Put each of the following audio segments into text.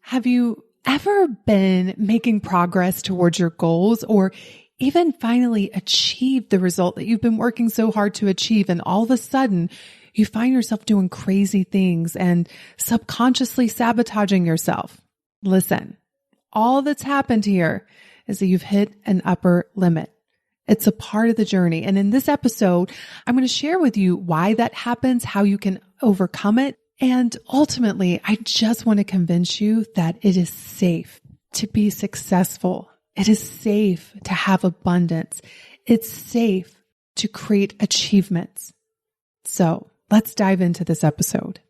Have you ever been making progress towards your goals or even finally achieved the result that you've been working so hard to achieve, and all of a sudden you find yourself doing crazy things and subconsciously sabotaging yourself? Listen, all that's happened here is that you've hit an upper limit. It's a part of the journey. And in this episode, I'm going to share with you why that happens, how you can overcome it. And ultimately, I just want to convince you that it is safe to be successful. It is safe to have abundance. It's safe to create achievements. So let's dive into this episode.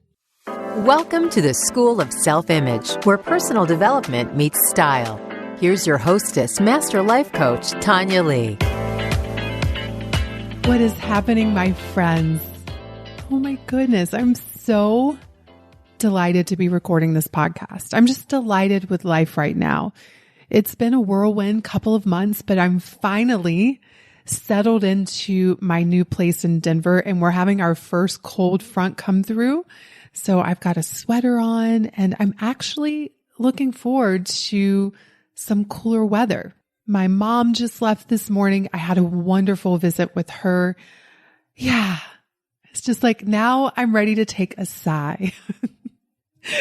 Welcome to the School of Self-Image, where personal development meets style. Here's your hostess, Master Life Coach, Tanya Lee. What is happening, my friends? Oh my goodness, I'm so delighted to be recording this podcast. I'm just delighted with life right now. It's been a whirlwind couple of months, but I'm finally settled into my new place in Denver, and we're having our first cold front come through. So I've got a sweater on, and I'm actually looking forward to some cooler weather. My mom just left this morning. I had a wonderful visit with her. Yeah, it's just like now I'm ready to take a sigh.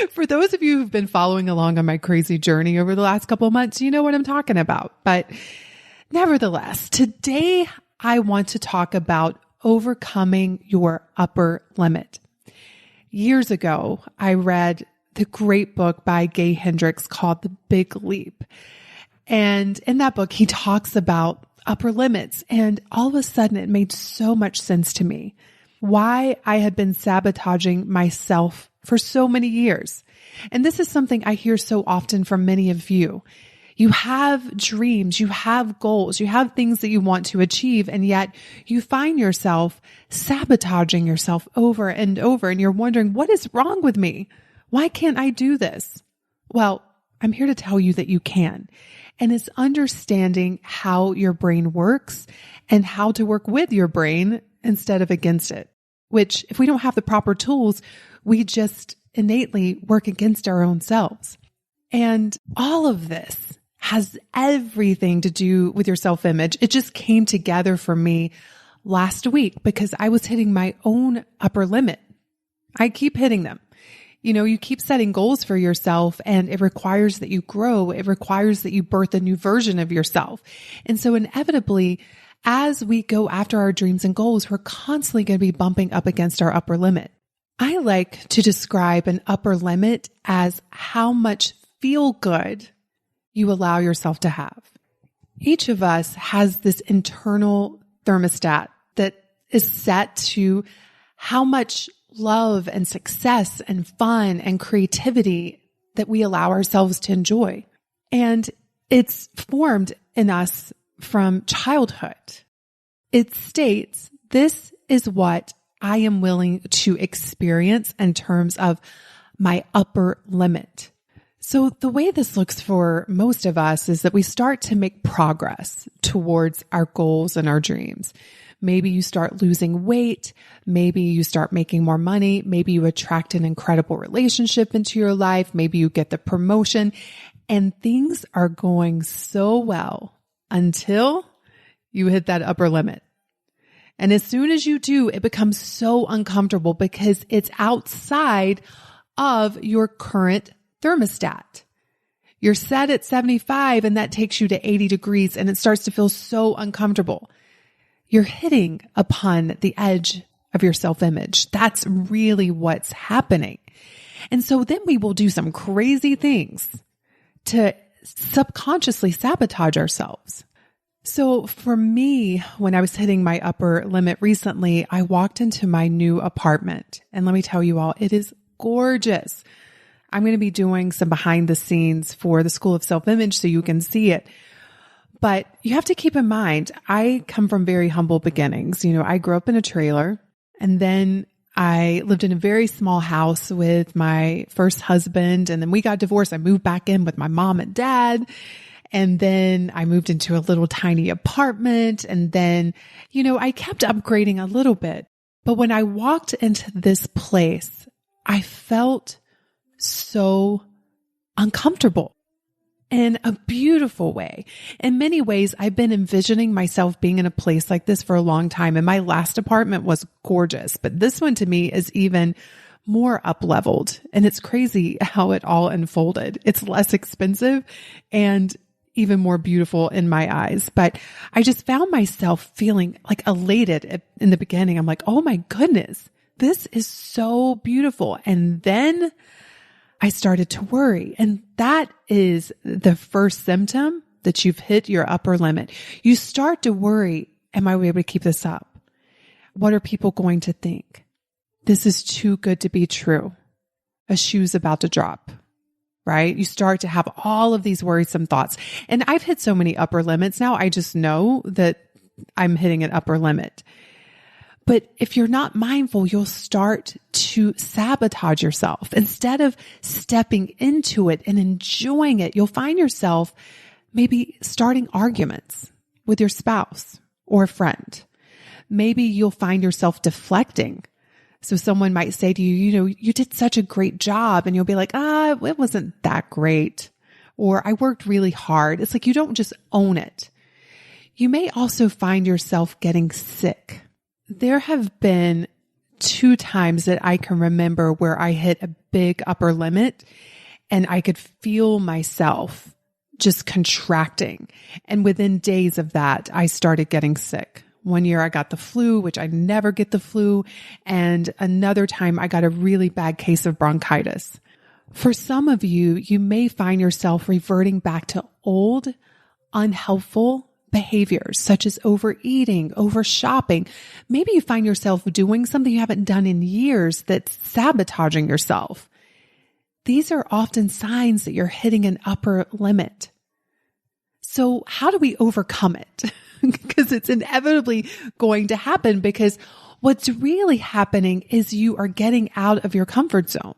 For those of you who've been following along on my crazy journey over the last couple of months, you know what I'm talking about. But nevertheless, today I want to talk about overcoming your upper limit. Years ago, I read the great book by Gay Hendricks called The Big Leap. And in that book, he talks about upper limits. And all of a sudden, it made so much sense to me why I had been sabotaging myself for so many years. And this is something I hear so often from many of you. You have dreams, you have goals, you have things that you want to achieve, and yet you find yourself sabotaging yourself over and over, and you're wondering, what is wrong with me? Why can't I do this? Well, I'm here to tell you that you can. And it's understanding how your brain works and how to work with your brain instead of against it, which if we don't have the proper tools, we just innately work against our own selves. And all of this has everything to do with your self-image. It just came together for me last week because I was hitting my own upper limit. I keep hitting them. You know, you keep setting goals for yourself, and it requires that you grow. It requires that you birth a new version of yourself. And so inevitably, as we go after our dreams and goals, we're constantly going to be bumping up against our upper limit. I like to describe an upper limit as how much feel good you allow yourself to have. Each of us has this internal thermostat that is set to how much love and success and fun and creativity that we allow ourselves to enjoy. And it's formed in us from childhood. It states, this is what I am willing to experience in terms of my upper limit. So the way this looks for most of us is that we start to make progress towards our goals and our dreams. Maybe you start losing weight. Maybe you start making more money. Maybe you attract an incredible relationship into your life. Maybe you get the promotion, and things are going so well until you hit that upper limit. And as soon as you do, it becomes so uncomfortable because it's outside of your current thermostat. You're set at 75 and that takes you to 80 degrees and it starts to feel so uncomfortable. You're hitting upon the edge of your self-image. That's really what's happening. And so then we will do some crazy things to subconsciously sabotage ourselves. So for me, when I was hitting my upper limit recently, I walked into my new apartment. And let me tell you all, it is gorgeous. I'm going to be doing some behind the scenes for the School of Self-Image so you can see it. But you have to keep in mind, I come from very humble beginnings. You know, I grew up in a trailer, and then I lived in a very small house with my first husband, and then we got divorced. I moved back in with my mom and dad. And then I moved into a little tiny apartment. And then, you know, I kept upgrading a little bit. But when I walked into this place, I felt so uncomfortable in a beautiful way. In many ways, I've been envisioning myself being in a place like this for a long time. And my last apartment was gorgeous, but this one to me is even more up-leveled. And it's crazy how it all unfolded. It's less expensive and even more beautiful in my eyes. But I just found myself feeling like elated in the beginning. I'm like, oh my goodness, this is so beautiful. And then I started to worry. And that is the first symptom that you've hit your upper limit. You start to worry, am I able to keep this up? What are people going to think? This is too good to be true. A shoe's about to drop, right? You start to have all of these worrisome thoughts. And I've hit so many upper limits now. I just know that I'm hitting an upper limit. But if you're not mindful, you'll start to sabotage yourself. Instead of stepping into it and enjoying it, you'll find yourself maybe starting arguments with your spouse or a friend. Maybe you'll find yourself deflecting. So someone might say to you, you did such a great job. And you'll be like, it wasn't that great. Or I worked really hard. It's like you don't just own it. You may also find yourself getting sick. There have been 2 times that I can remember where I hit a big upper limit and I could feel myself just contracting. And within days of that, I started getting sick. One year I got the flu, which I never get the flu. And another time I got a really bad case of bronchitis. For some of you, you may find yourself reverting back to old, unhelpful behaviors such as overeating, over shopping. Maybe you find yourself doing something you haven't done in years that's sabotaging yourself. These are often signs that you're hitting an upper limit. So how do we overcome it? Because it's inevitably going to happen, because what's really happening is you are getting out of your comfort zone.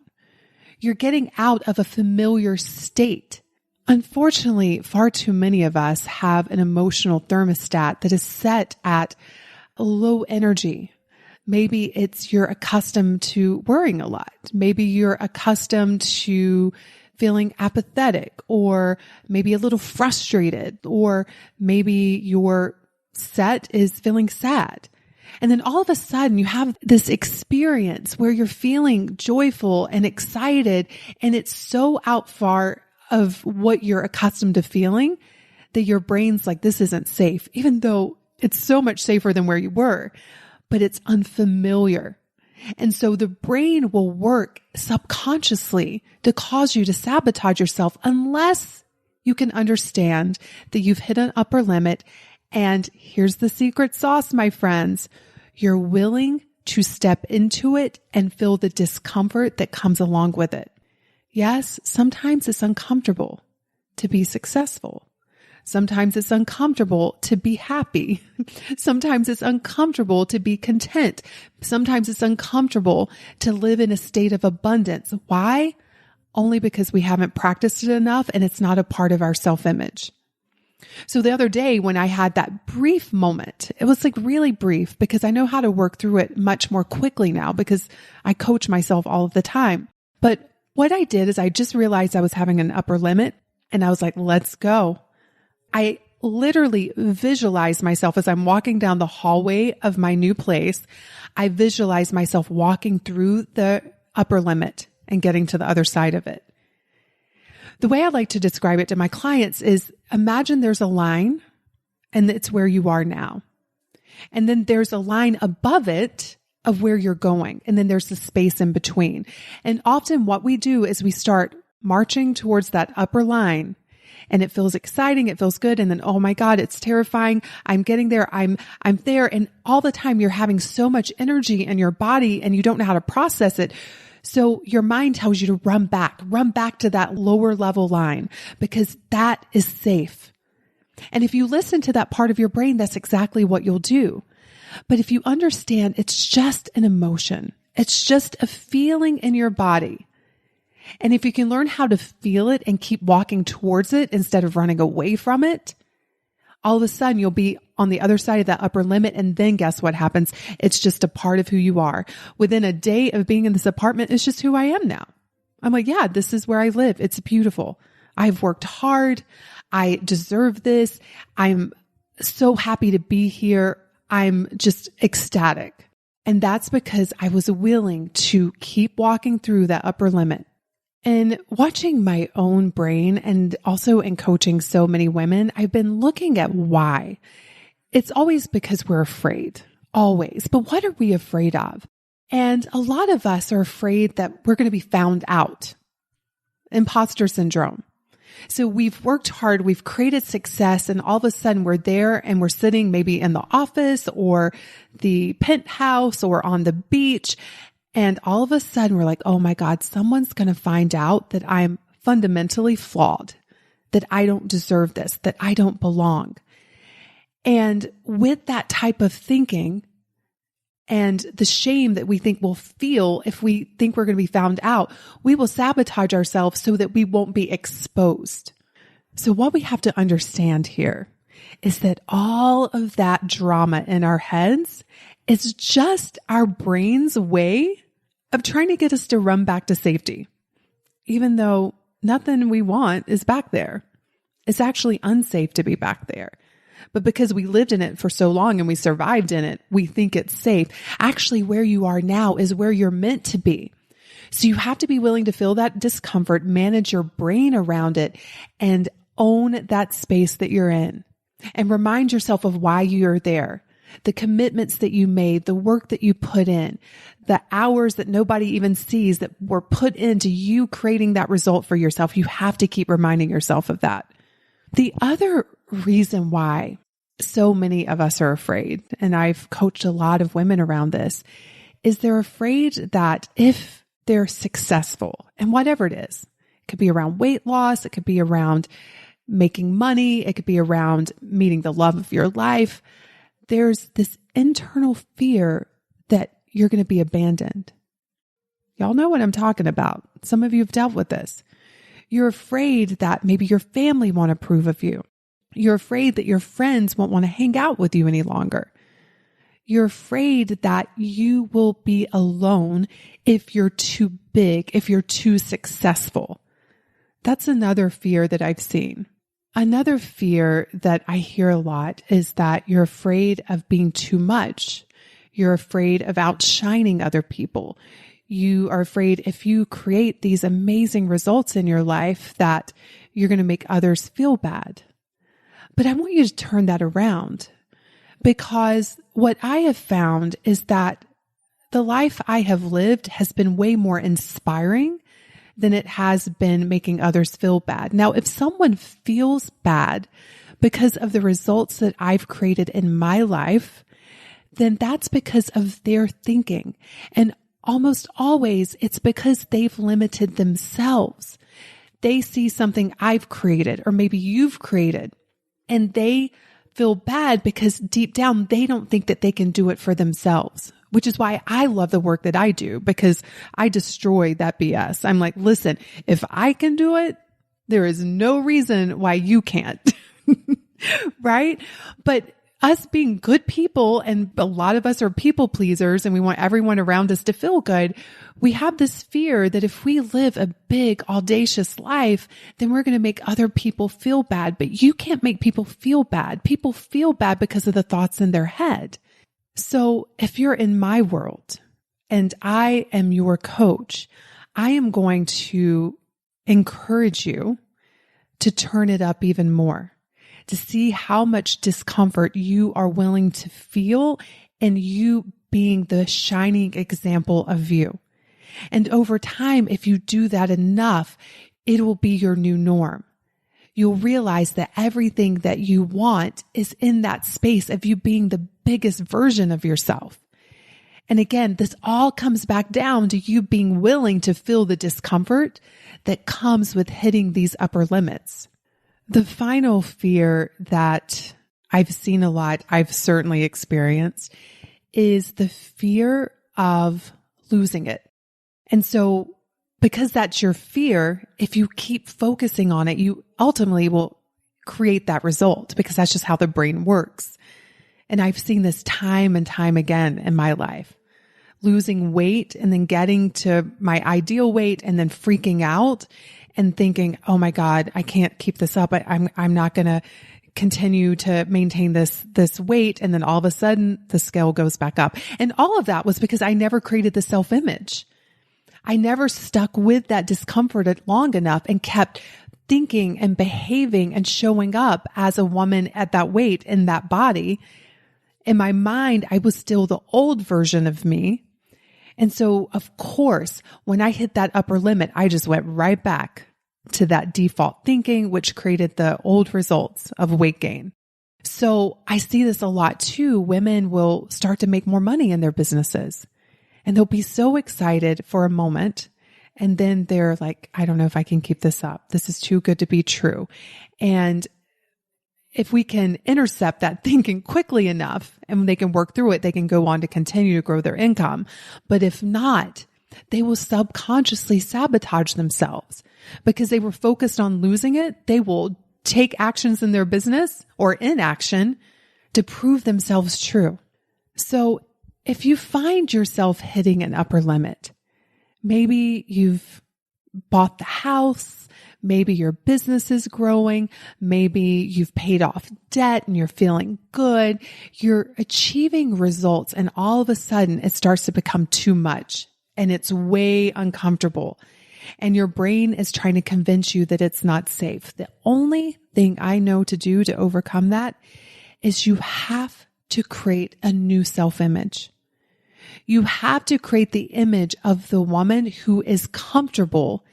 You're getting out of a familiar state. Unfortunately, far too many of us have an emotional thermostat that is set at low energy. Maybe it's you're accustomed to worrying a lot. Maybe you're accustomed to feeling apathetic, or maybe a little frustrated, or maybe your set is feeling sad. And then all of a sudden you have this experience where you're feeling joyful and excited, and it's so out far of what you're accustomed to feeling that your brain's like, this isn't safe, even though it's so much safer than where you were, but it's unfamiliar. And so the brain will work subconsciously to cause you to sabotage yourself unless you can understand that you've hit an upper limit. And here's the secret sauce, my friends. You're willing to step into it and feel the discomfort that comes along with it. Yes, sometimes it's uncomfortable to be successful. Sometimes it's uncomfortable to be happy. Sometimes it's uncomfortable to be content. Sometimes it's uncomfortable to live in a state of abundance. Why? Only because we haven't practiced it enough and it's not a part of our self-image. So the other day when I had that brief moment, it was like really brief because I know how to work through it much more quickly now because I coach myself all of the time. But what I did is I just realized I was having an upper limit and I was like, let's go. I literally visualized myself as I'm walking down the hallway of my new place. I visualized myself walking through the upper limit and getting to the other side of it. The way I like to describe it to my clients is imagine there's a line and it's where you are now. And then there's a line above it of where you're going. And then there's the space in between. And often what we do is we start marching towards that upper line and it feels exciting. It feels good. And then, oh my God, it's terrifying. I'm getting there. I'm there. And all the time you're having so much energy in your body and you don't know how to process it. So your mind tells you to run back to that lower level line because that is safe. And if you listen to that part of your brain, that's exactly what you'll do. But if you understand, it's just an emotion. It's just a feeling in your body. And if you can learn how to feel it and keep walking towards it instead of running away from it, all of a sudden you'll be on the other side of that upper limit. And then guess what happens? It's just a part of who you are. Within a day of being in this apartment, it's just who I am now. I'm like, yeah, this is where I live. It's beautiful. I've worked hard. I deserve this. I'm so happy to be here. I'm just ecstatic. And that's because I was willing to keep walking through that upper limit. And watching my own brain and also in coaching so many women, I've been looking at why. It's always because we're afraid, always. But what are we afraid of? And a lot of us are afraid that we're going to be found out. Imposter syndrome. So we've worked hard, we've created success, and all of a sudden we're there and we're sitting maybe in the office or the penthouse or on the beach. And all of a sudden we're like, oh my God, someone's going to find out that I'm fundamentally flawed, that I don't deserve this, that I don't belong. And with that type of thinking and the shame that we think we'll feel if we think we're going to be found out, we will sabotage ourselves so that we won't be exposed. So what we have to understand here is that all of that drama in our heads is just our brain's way of trying to get us to run back to safety, even though nothing we want is back there. It's actually unsafe to be back there. But because we lived in it for so long and we survived in it, we think it's safe. Actually, where you are now is where you're meant to be. So you have to be willing to feel that discomfort, manage your brain around it, and own that space that you're in. And remind yourself of why you're there, the commitments that you made, the work that you put in, the hours that nobody even sees that were put into you creating that result for yourself. You have to keep reminding yourself of that. The other reason why so many of us are afraid, and I've coached a lot of women around this, is they're afraid that if they're successful, and whatever it is, it could be around weight loss, it could be around making money, it could be around meeting the love of your life, there's this internal fear that you're going to be abandoned. Y'all know what I'm talking about. Some of you have dealt with this. You're afraid that maybe your family won't approve of you. You're afraid that your friends won't want to hang out with you any longer. You're afraid that you will be alone if you're too big, if you're too successful. That's another fear that I've seen. Another fear that I hear a lot is that you're afraid of being too much. You're afraid of outshining other people. You are afraid if you create these amazing results in your life that you're going to make others feel bad. But I want you to turn that around, because what I have found is that the life I have lived has been way more inspiring than it has been making others feel bad. Now, if someone feels bad because of the results that I've created in my life, then that's because of their thinking. And almost always it's because they've limited themselves. They see something I've created, or maybe you've created, and they feel bad because deep down, they don't think that they can do it for themselves, which is why I love the work that I do, because I destroy that BS. I'm like, listen, if I can do it, there is no reason why you can't, right? But us being good people, and a lot of us are people pleasers and we want everyone around us to feel good, we have this fear that if we live a big, audacious life, then we're going to make other people feel bad. But you can't make people feel bad. People feel bad because of the thoughts in their head. So if you're in my world and I am your coach, I am going to encourage you to turn it up even more, to see how much discomfort you are willing to feel, and you being the shining example of you. And over time, if you do that enough, it will be your new norm. You'll realize that everything that you want is in that space of you being the biggest version of yourself. And again, this all comes back down to you being willing to feel the discomfort that comes with hitting these upper limits. The final fear that I've seen a lot, I've certainly experienced, is the fear of losing it. And so because that's your fear, if you keep focusing on it, you ultimately will create that result, because that's just how the brain works. And I've seen this time and time again in my life. losing weight and then getting to my ideal weight and then freaking out and thinking, oh my God, I can't keep this up. I'm not going to continue to maintain this weight. And then all of a sudden the scale goes back up. And all of that was because I never created the self-image. I never stuck with that discomfort long enough and kept thinking and behaving and showing up as a woman at that weight in that body. In my mind, I was still the old version of me. And so, of course, when I hit that upper limit, I just went right back to that default thinking, which created the old results of weight gain. So I see this a lot too. Women will start to make more money in their businesses and they'll be so excited for a moment. And then they're like, I don't know if I can keep this up. This is too good to be true. And if we can intercept that thinking quickly enough and they can work through it, they can go on to continue to grow their income. But if not, they will subconsciously sabotage themselves because they were focused on losing it. They will take actions in their business or inaction to prove themselves true. So if you find yourself hitting an upper limit, maybe you've bought the house, maybe your business is growing, maybe you've paid off debt and you're feeling good, you're achieving results, and all of a sudden it starts to become too much and it's way uncomfortable. And your brain is trying to convince you that it's not safe. The only thing I know to do to overcome that is you have to create a new self-image. You have to create the image of the woman who is comfortable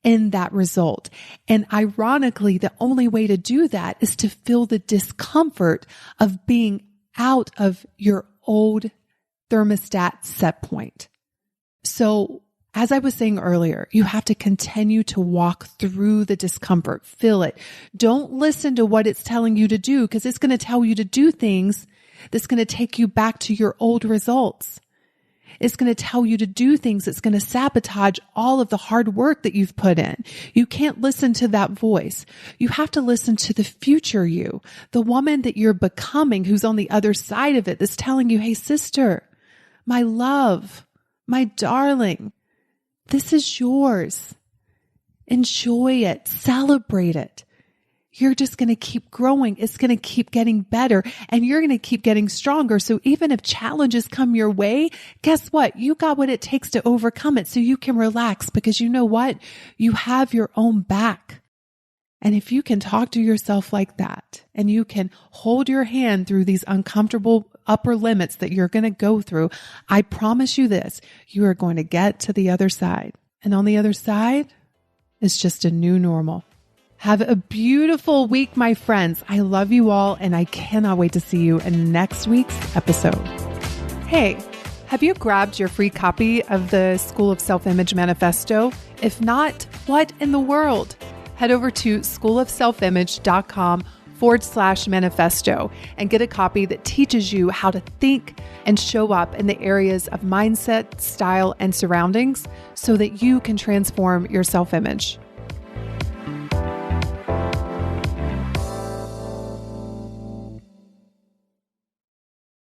in that result. And ironically, the only way to do that is to feel the discomfort of being out of your old thermostat set point. So as I was saying earlier, you have to continue to walk through the discomfort, feel it. Don't listen to what it's telling you to do because it's going to tell you to do things that's going to take you back to your old results. It's going to tell you to do things that's going to sabotage all of the hard work that you've put in. You can't listen to that voice. You have to listen to the future you, the woman that you're becoming who's on the other side of it that's telling you, hey, sister, my love, my darling, this is yours. Enjoy it. Celebrate it. You're just going to keep growing. It's going to keep getting better and you're going to keep getting stronger. So even if challenges come your way, guess what? You got what it takes to overcome it so you can relax because you know what? You have your own back. And if you can talk to yourself like that and you can hold your hand through these uncomfortable upper limits that you're going to go through, I promise you this, you are going to get to the other side. And on the other side is just a new normal. Have a beautiful week, my friends. I love you all, and I cannot wait to see you in next week's episode. Hey, have you grabbed your free copy of the School of Self-Image Manifesto? If not, what in the world? Head over to schoolofselfimage.com/manifesto and get a copy that teaches you how to think and show up in the areas of mindset, style, and surroundings so that you can transform your self-image.